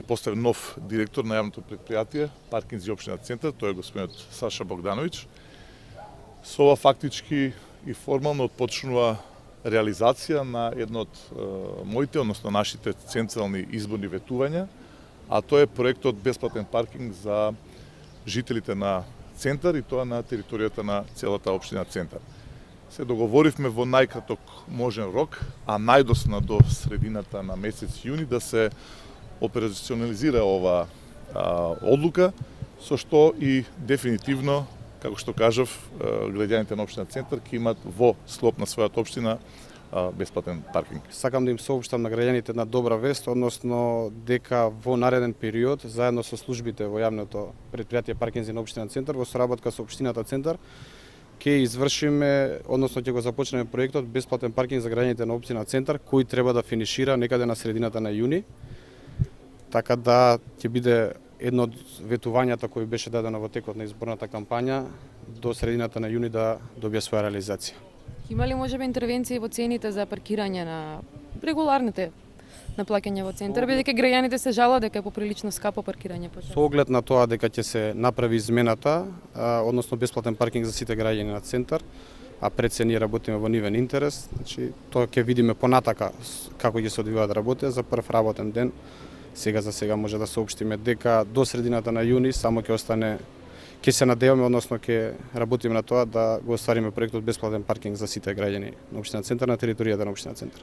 поставен нов директор на јавното предпријатие Паркинзи општина Центар, тој е господинот Саша Богдановиќ. Со ова фактички и формално почнува реализација на едно од моите, односно нашите централни изборни ветувања, а тоа е проектот бесплатен паркинг за жителите на Центар и тоа на територијата на целата општина Центар. Се договоривме во најкраток можен рок, а најдосна до средината на месец јуни да се операционализира ова одлука, со што и дефинитивно, како што кажав, граѓаните на општина Центар ќе имат во склоп на својата општина бесплатен паркинг. Сакам да им соопштам на граѓаните една добра вест, односно дека во нареден период, заедно со службите во јавното предпријатие Паркинзи на општина Центар, во соработка со општината Центар, ќе извршиме, односно ќе го започнеме проектот бесплатен паркинг за граѓаните на општина Центар, кој треба да финишира некаде на средината на јуни. Така да ќе биде едно од ветувањата кој беше дадено во текот на изборната кампања до средината на јуни да добие своја реализација. Има ли можеби интервенции во цените за паркирање на регуларните наплаќања во Центар, бидејќи граѓаните се жалат дека е поприлично скапо паркирање по Со оглед на тоа дека ќе се направи измената, односно бесплатен паркинг за сите граѓани на Центар, а пред се ние работиме во нивен интерес, значи тоа ќе видиме понатака како ќе се одвиваат работи, за прв работен ден. Сега за сега може да соопштиме дека до средината на јуни само ќе остане, ќе се надеваме, односно ќе работиме на тоа да го оствариме проектот бесплатен паркинг за сите граѓани на општина Центар на територијата на општина Центар.